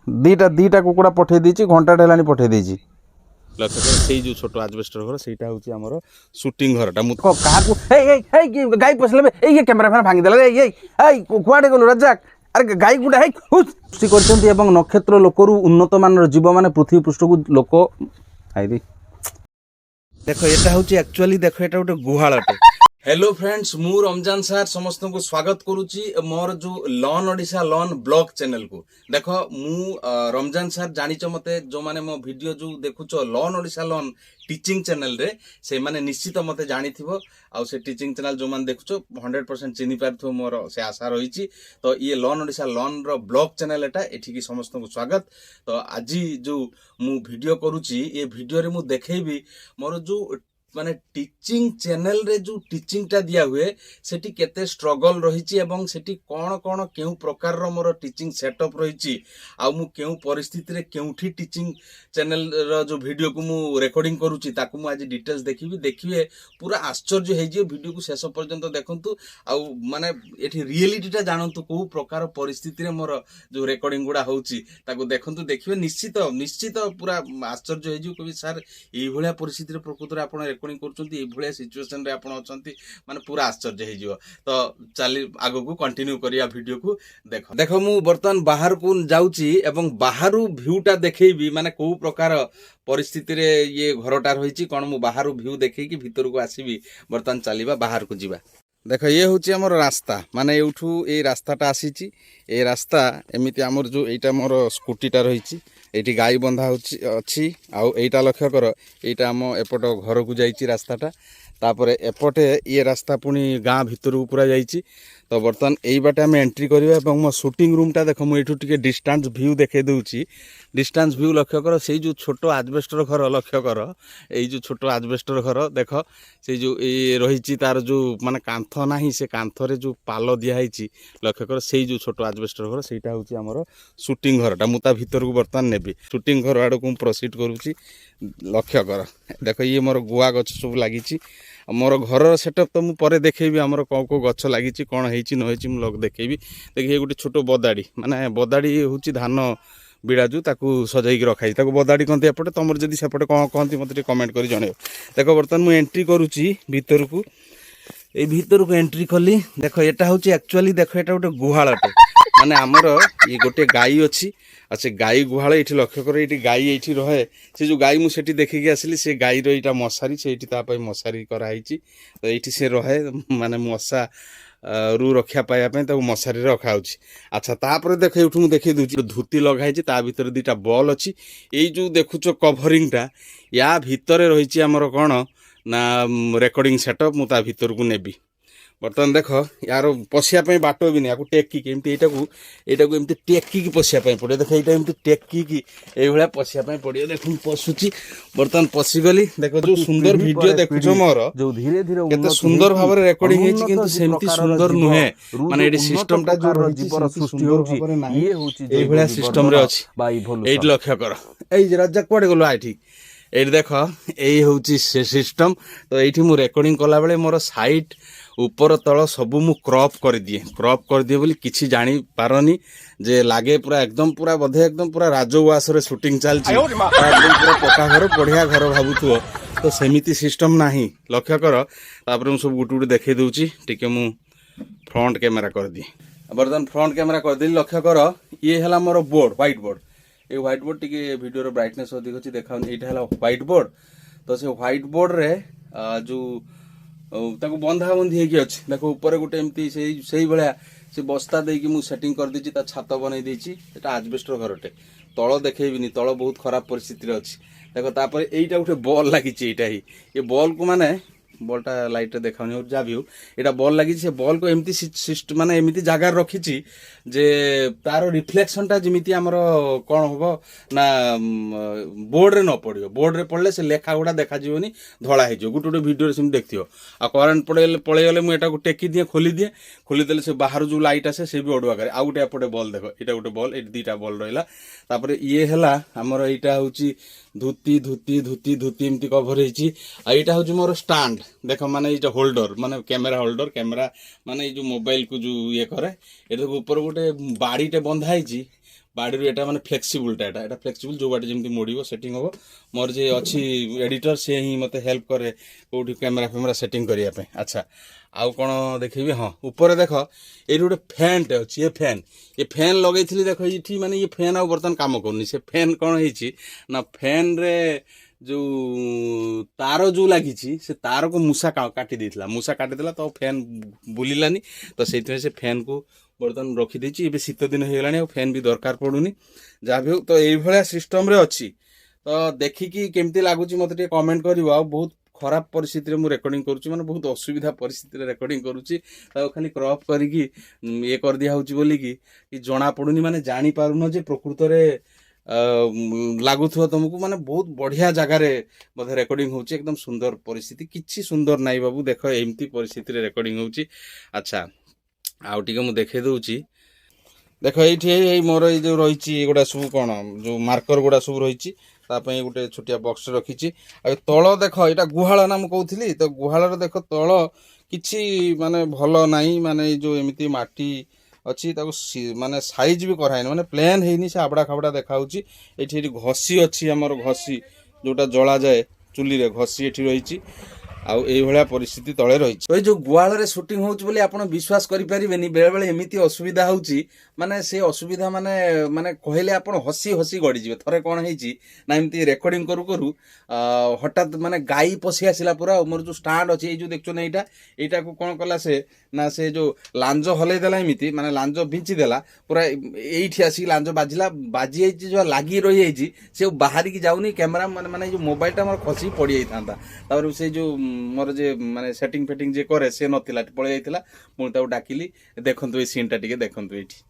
दीटा दीटा कुकुड़ा पठे देछि घंटाटे हेलानी पठे देछि लक्ष्य कर सेई जो छोटो आजबेस्टर घर सेटा होछि हमर शूटिंग घरटा मु काकू हे गाय पसले ए कैमरा फैन भांगी देला ए कुआडे गलो रज्जाक अरे गाई गुडा हे सृष्टि करछन्ती एवं नक्षत्र लोकरु उन्नत मानर जीव माने पृथ्वी पृष्ठ को लोक आइदी देखो एटा होछि एक्चुअली देखो एटा गोटे गुहाळटे। हेलो फ्रेंड्स मु रमजान सर समस्त को स्वागत करुच्ची मोर जो lawn Odisha lawn blog channel को देख मु रमजान सर जानिच मते जो माने मो वीडियो जो देखुच लॉन ओडिशा लॉन टीचिंग चैनल रे से माने निश्चित मते जानिथिबो आ से टीचिंग चैनल जो माने देखुच 100% चिनि पारथो मोर से आशा रहिछि। तो ये लॉन ओडिशा लॉन रो ब्लॉग चैनल एटा एठी की समस्त को स्वागत। तो आज जो मु वीडियो करुच्ची ये वीडियो रे मु देखैबी मोर जो माने टीचिंग चैनल रे जो टीचिंग टा दिया हुए सेठी केते स्ट्रगल रहिछि एवं सेठी कोन कोन केउ प्रकार रो मोर टीचिंग सेटअप रहिछि आ मु केउ परिस्थिति रे केउठी टीचिंग चैनल रो जो वीडियो को मु रिकॉर्डिंग करूछि ताकू मु आज डिटेल्स देखिबे पूरा आश्चर्य हे जे वीडियो को शेष पर्यंत देखंतु आ माने एठी रियलिटी टा जानंतु को प्रकार परिस्थिति रे मोर जो रिकॉर्डिंग गुडा होछि ताकू देखंतु देखिबे निश्चित पूरा आश्चर्य हे जे कभी सर एई भलिया परिस्थिति रे प्रकृति रे आपण रिकॉर्डिंग करछन्ती सिचुएशन रे आपण अछन्ती माने पूरा आश्चर्य हे जिवो। तो चली आगो को कंटिन्यू करिया वीडियो को देखो मु बर्तन बाहर को जाउची एवं बाहरु व्यूटा देखैबी माने को प्रकार परिस्थिति रे ये घरटा रहिछि कोन मु बाहरु व्यू देखै कि भीतर को आसीबी बर्तन चलीबा बाहर को जीवा। देख ये हूँ आमर रास्ता माने एठू ये रास्ताटा आसी ए रास्ता एमती आमर जो एटा मोर स्कूटीटा रही ये गाई बंधा अच्छी आईटा लक्ष्य कर यहाँ आम एपट घर को जाइए रास्ताटा तापर एपटे ये रास्ता पुणी गाँ भितर को पूरा जाइए। तो बर्तमान यही बाटे आम एंट्री करवा मो शूटिंग रूमटा देख मुझे टिके डिस्टेंस व्यू देखे दूची डिस्टेंस व्यू लक्ष्य कर से जो छोट आजबेस्टर घर लक्ष्य कर ये जो छोट आजबेस्टर घर देख से जो ये रही तार जो माने कांथ ना से कांथरे जो पाल दिखाई लक्ष्य कर से जो छोट आजबेस्टर घर सेटा हूँ आमर शूटिंग घरटा मुता भीतर को बर्तमान नेबी शूटिंग घर आड़ को प्रोसीड करुच्ची लक्ष्य कर देख ये मोर गुआ गछ सब लगी मोर घर सेटअप तो मुझे देखेबी आमर कौ कौ गछ लगी कौन होती न होती मुझे देखेबी देखिए गोटे छोट बदाड़ी माने बदाड़ी हूँ धान बिड़ाजू ताकू सजाई रखाई बदाड़ी कहते एपटे तुम जदि सेपटे कौन कहती मत कमेंट कर जन देख बर्तमान मुझे एंट्री करुच्ची भीतर को ये भीतर को एंट्री कली देख यहाँ हूँ एक्चुअली देख यहाँ गोटे गुहाळटे माने आमर ये गोटे गाई अच्छी आ से गाई गुहाळ ये लक्ष्य कर ये गाई ये रहे से जो गाई मुझे देखिकी आसली से गाईर यहाँ मशारी से मशारी कराई तो ये से रहे माने मशा रू रक्षा पाइबापी मशारी रखा अच्छा तापर देख ये मुझे देखी दूसरी धूती लगाई ता भीतर दुटा बॉल अच्छी ये जो देखुच कभरिंगटा या भितर रही आमर कौन ना रेकर्डिंग सेटअप मुझे भीतर को नेबी बर्तमान देख यार पशियापी बाट भी नहीं टेकिक यहाँ एमती टेकिक पशियापी पड़े देख यहाँ एमती टेकिक ये पशियापी पड़े देख पशुची बर्तमान पशिगली देख जो सुंदर वीडियो देखुच मोर जो धीरे धीरे केते सुंदर भाव में रेकर्डिंग होची किंतु सेमती सुंदर नुहे माने एडी सिस्टम टा जो जीवर सृष्टि होची ये होची ए भलिया सिस्टम रे अछि एट लक्ष्य कर ए राजा कोडे गलो आ ठीक ये देख यही हूँ से सिस्टम। तो ये मु रेकर्डिंग कला बेले मोर साइट ऊपर तल सबू मु क्रॉप कर दिए बोली किसी जानी पारनी जे लागे पूरा एकदम पूरा बोधे एकदम पूरा राजउआस रे शूटिंग चलती एकदम पूरा पक्का घर बढ़िया घर भावुथो तो सेमिति सिस्टम नाही लक्ष्य कर तापर मु सब गुटे गुटे देखे दूची टिके मु फ्रंट कैमेरा कर दिए बर्तमान फ्रंट कैमेरा कर दी लक्ष्य कर ये है मोर बोर्ड व्हाइट बोर्ड ये white board T video brightness अधिक अच्छी देखा यहाँ है व्हाइट बोर्ड तो से व्हाइट बोर्ड रे जो बंधा बंधी अच्छी देख ऊपर गोटे एमती से भाया से बस्ता देकी मुझे सेटिंग कर दी छात बनई देती आजबेस्टर घरटे तल देखेबिनी तल बहुत खराब परिस्थिति अच्छी देख तापर यहीटा गोटे बॉल लगी ये बॉल को माने बॉलटा लाइट देखा जहाँ भी हो यहाँ बॉल लगी से बॉल को एमती सिस्ट माने एमती जगार रखी जे तार रिफ्लेक्शनटा जमी आमर कौन हम ना बोर्ड रे न पड़ो बोर्ड रे पड़े से लेखा गुड़ा देखा धला हो गोटे गोटे भिडियो से देखियो आ करेन्ट पड़े गले मुझे टेकी दिए खोलीदे से बाहर जो लाइट आसे से भी अड़ुआ करे आ गोटे एपटे बॉल देख यहाँ गोटे बॉल ये दुटा बॉल रहा तापर ये है आमर यहाँ हूँ धूती धूती धूती धूती एमती कभर होता हूँ मोर स्टाण्ड देख माने ये होल्डर माने कैमेरा माने ये जो मोबाइल को जो ये करे ये ऊपर गोटे बाड़ीटे बंधा है बाड़ी एटा माने फ्लेक्सिबलटा एटा फ्लेक्सिबल जो बाटे जेमती मोड़िबो सेटिंग हो मोर जे अछि एडिटर से ही मते हेल्प करे कोठी कैमरा सेटिंग करिया पे। अच्छा आउ कोन देखिबे हाँ ऊपर देख ए गोटे फैनटे अछि ये फैन लगैथिली देख इठी माने ये फैन आ बर्तन काम करनी से फैन कोन ହେଇछि ना फैन रे जो तार जो लगी से तार को मूसा काटी देला मूसा काटी देला तो फैन बुलिलानी तो से से फैन को बर्तन रखी देछि एबे शीत दिन हो गलानी फैन भी दरकार पड़ुनी जहाँ भी हो तो ये भाया सिस्टम रे अच्छी तो देखिकी केमती लगुच मत कमेंट कर बहुत खराब परिस्थिति में रेकर्डिंग करुच्ची माने बहुत असुविधा परिस्थिति रेकर्डिंग करुच्ची खाली क्रॉप करिकी ये कर दिया होची बोली कि जना पड़ुनी माने जानी पारुन जे प्रकृत रे लागुथुवा तुमको माने बहुत बढ़िया जगार बोधे रेकर्डिंग होची एकदम सुंदर परिस्थिति किछि सुंदर नाई बाबू देख एमती परिस्थिति रे रेकर्डिंग होची। अच्छा आउ टिके मु देखे दउची देख ये मोर जो रही गुड़ा सब कौन जो मार्कर गुड़ा सब रही गोटे छोटिया बक्स रखी तल देख यहाँ गुहाल ना मुझे तो गुहाल देख तल कि माने भल नाई माने जो एमती माटी अच्छी माने साइज भी कराए माने प्लेन है से आबड़ा खाबड़ा देखा ये घसी अच्छी आमर घसी जोटा जला जाए चुली रे घसी ये रही आउ ए भलिया परिस्थिति तले रही तो जो गुआल रे शूटिंग होउछ बोली आपण विश्वास करि परिबेनी बेले बेले एमिति असुविधा होउची माने से असुविधा माने माने कहले आपण हसी हसी गडी जिवे थरे कोन हेची ना एमिति रेकॉर्डिंग करू करू हठात माने गाई पसी आसिला पूरा मोर जो स्टैंड अछि ए जो देखछो ना एटा को कोन कला से ना से जो लांज हलै देला एमिति माने लांज बिंची देला पूरा एठी आसी लांज बाजिला बाजी हेची जो लागी रही हेची से बाहरी की जाउनी कैमरा माने माने जो मोबाइल टा मोर खसी पड़ी जाई थांता तापर से जो मोर जे माने सेटिंग फेटिंग जे करे से नथिला पळे जाइतिला मु ताऊ डाकिली देखंतु ए सीन टा टिके देखंतु एठी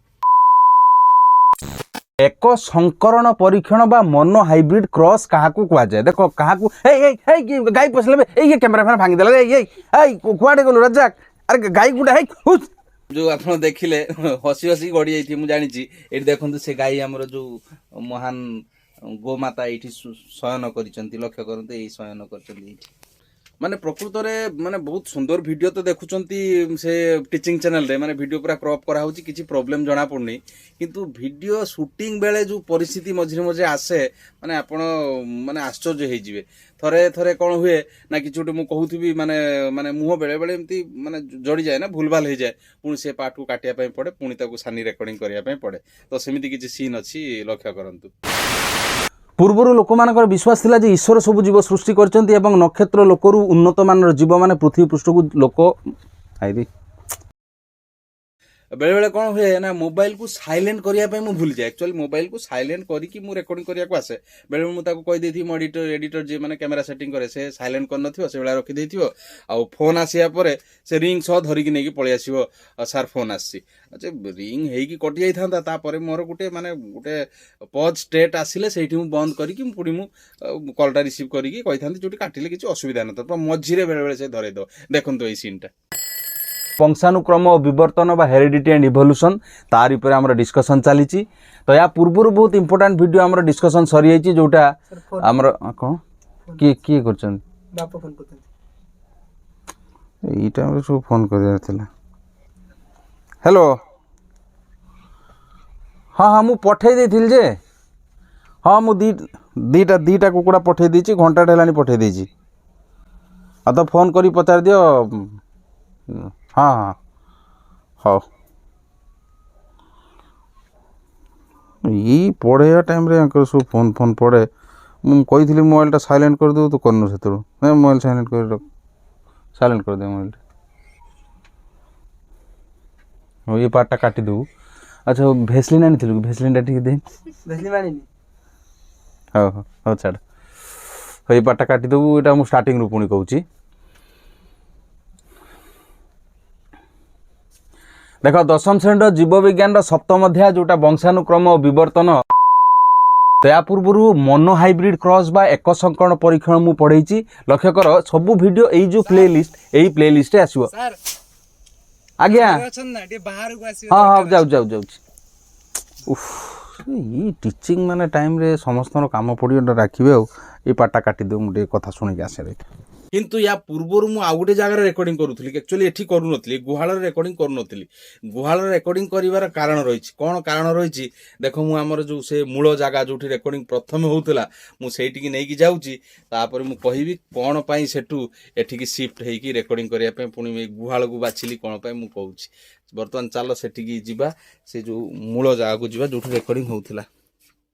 एक संकरण परीक्षण बा मोनो हाइब्रिड क्रॉस काहाकू कुआ जाय देखो काहाकू हे गाय पसले ए कैमरा फैन भांगी देला ए कुआडे गलो रजाक अरे गाय गुडा हे हुस जो आपण देखिले हसी हसी गडी जाइथि मु जानि छि एठी देखंतु से गाय हमर जो महान गोमाता एठी शयन करिसंती लक्ष्य करंतु एही शयन करचंती एठी माने प्रकृत रे माने बहुत सुंदर वीडियो तो देखुचंती से टीचिंग चैनल रे माने वीडियो पूरा क्रॉप करा होची किछि प्रॉब्लम जणा पड़नी किंतु वीडियो शूटिंग बेले जो परिस्थिति मझिरे मझे आसे माने आपण माने आश्चर्य हे जिवे थरे थरे कोन हुए ना कि छोटे मु कहूथबी माने माने मुह बेले बेले एमती माने जड़ी जाए ना भूलभाल हे जाए पुणी से पार्ट को काटिया पय पड़े पुणी ताको सानी रेकॉर्डिंग करिया पय पड़े तो सेमिति किछि सीन अछि लक्ष्य करंतु पूर्वर लोक मानकर विश्वास थिला जे ईश्वर सब जीव सृष्टि करचंती एवं नक्षत्र लोकरू उन्नत मानर जीव माने पृथ्वी पृष्ठ को लोक आइरी बेले बेले कौन हुए ना मोबाइल को साइलेंट करिया पे मु भूल जाए एक्चुअली मोबाइल को साइलेंट करी कि मु रेकॉर्डिंग करिया को आसे बेले मु ताको कहि देथि मो एडिटर जे माने कैमरा सेटिंग करे से साइलेंट कर नथियो से बेला रखि देथियो आ फोन आसिया परे से रिंग सह धरि कि नै कि पळि आसीबो सर फोन आसी अच्छा रिंग हेई कि कटि जाई थांता ता परे मोर गुटे माने गुटे पॉज स्टेट आसिले सेठी मु बंद करी कि पुडी मु कॉलटा रिसीव करी कि कहि थांती जोटी काटिले किछि असुविधा न तो मझिरे बेले बेले से धरे दो देखंतो ए सीन टा वंशानुक्रम विवर्तन बा हेरिडिटी एंड इवोल्यूशन तार ऊपर हमर डिस्कशन चली तो या पूर्व बहुत इंपोर्टेंट वीडियो हमर डिस्कशन सरी जाइए जोटा हमर कौन की करछन बाप फोन करछन ई टाइम रे सब फोन कर थिला हेलो हाँ मु पठे देथिल जे हाँ मु दीटा कुकुड़ा पठे देछि घंटा हेलानी पठे देछि आ तो फोन करी पचार दियो हाँ हाँ ये पढ़े टाइम रे सब फोन फोन पढ़े मुझे कही मोबाइल साइलेंट कर दो तो करनु से मोबाइल साइलेंट कर साइलेंट कर दे मोबाइल हाँ ये पार्टा काटी दू अच्छा भेसलिन आनी थी भेसलिन ठीक दे हाँ हाँ हाँ छाड़ हाँ ये पार्टा काटी देबू यहाँ मुझे स्टार्टिंग रू पुणी कहूँ देख दशम श्रेणी जीव विज्ञान सप्तम अध्याय जोटा वंशानुक्रम विवर्तन या पूर्व मोनो हाइब्रिड क्रॉस बा एक संकरण परीक्षण मु पढ़ेछि लक्ष्य कर सबु वीडियो एई जो प्ले लिस्ट आसीबो आज्ञा हाँ हाँ जाऊ उफ ये टीचिंग माने टाइम रे समस्त काम पड़ी राखिबे आ ये पाटा काटी दे मुझे कथा शुणी आसे କିନ୍ତୁ ୟା ପୂର୍ବରୁ ମୁଁ ଆଉ ଗୋଟେ ଜାଗାରେ ରେକର୍ଡିଂ କରୁଥିଲି, ଆକ୍ଚୁଆଲି ଏଠି କରୁନଥିଲି, ଗୁହାଳରେ ରେକର୍ଡିଂ କରୁନଥିଲି। ଗୁହାଳରେ ରେକର୍ଡିଂ କରିବାର କାରଣ ରହିଛି। କ'ଣ କାରଣ ରହିଛି ଦେଖ, ମୁଁ ଆମର ଯେଉଁ ସେ ମୂଳ ଜାଗା ଯେଉଁଠି ରେକର୍ଡିଂ ପ୍ରଥମେ ହେଉଥିଲା ମୁଁ ସେଇଠିକି ନେଇକି ଯାଉଛି, ତାପରେ ମୁଁ କହିବି କ'ଣ ପାଇଁ ସେଠୁ ଏଠିକି ସିଫ୍ଟ ହେଇକି ରେକର୍ଡିଂ କରିବା ପାଇଁ ପୁଣି ଗୁହାଳକୁ ବାଛିଲି କ'ଣ ପାଇଁ ମୁଁ କହୁଛି। ବର୍ତ୍ତମାନ ଚାଲ ସେଠିକି ଯିବା, ସେ ଯେଉଁ ମୂଳ ଜାଗାକୁ ଯିବା ଯେଉଁଠି ରେକର୍ଡିଂ ହେଉଥିଲା।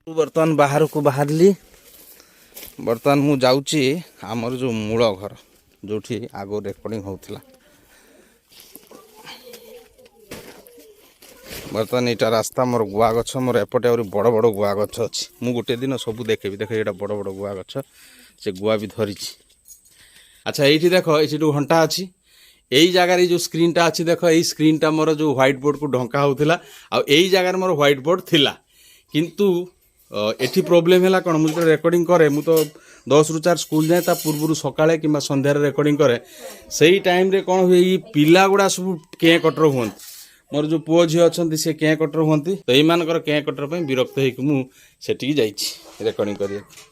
ବର୍ତ୍ତମାନ ବାହାରକୁ ବାହାରିଲି। ବର୍ତ୍ତମାନ ମୁଁ ଯାଉଛି ଆମର ଯେଉଁ ମୂଳ ଘର ଯେଉଁଠି ଆଗରୁ ରେକର୍ଡିଂ ହେଉଥିଲା। ବର୍ତ୍ତମାନ ଏଇଟା ରାସ୍ତା, ମୋର ଗୁଆ ଗଛ, ମୋର ଏପଟେ ଆହୁରି ବଡ଼ ବଡ଼ ଗୁଆ ଗଛ ଅଛି। ମୁଁ ଗୋଟେ ଦିନ ସବୁ ଦେଖେଇବି। ଦେଖ ଏଇଟା ବଡ଼ ବଡ଼ ଗୁଆ ଗଛ, ସେ ଗୁଆ ବି ଧରିଛି। ଆଚ୍ଛା ଏଇଠି ଦେଖ, ଏଇଠି ଯେଉଁ ଘଣ୍ଟା ଅଛି, ଏଇ ଜାଗାରେ ଯେଉଁ ସ୍କ୍ରିନ୍ଟା ଅଛି ଦେଖ, ଏଇ ସ୍କ୍ରିନ୍ଟା ମୋର ଯେଉଁ ହ୍ୱାଇଟ୍ ବୋର୍ଡ଼କୁ ଢଙ୍କା ହେଉଥିଲା, ଆଉ ଏଇ ଜାଗାରେ ମୋର ହ୍ୱାଇଟ୍ ବୋର୍ଡ଼ ଥିଲା। କିନ୍ତୁ ଏଠି ପ୍ରୋବ୍ଲେମ୍ ହେଲା କ'ଣ, ମୁଁ ଯେତେବେଳେ ରେକର୍ଡିଂ କରେ, ମୁଁ ତ 10ରୁ 4 ସ୍କୁଲ ଯାଏ, ତା ପୂର୍ବରୁ ସକାଳେ କିମ୍ବା ସନ୍ଧ୍ୟାରେ ରେକର୍ଡିଂ କରେ। ସେଇ ଟାଇମ୍ରେ କ'ଣ ହୁଏ, ଏଇ ପିଲା ଗୁଡ଼ା ସବୁ କେଁ କଟର ହୁଅନ୍ତି। ମୋର ଯେଉଁ ପୁଅ ଝିଅ ଅଛନ୍ତି ସେ କେଁ କଟର ହୁଅନ୍ତି। ତ ଏଇମାନଙ୍କର କେଁ କଟର ପାଇଁ ବିରକ୍ତ ହେଇକି ମୁଁ ସେଠିକି ଯାଇଛି ରେକର୍ଡିଂ କରିବାକୁ।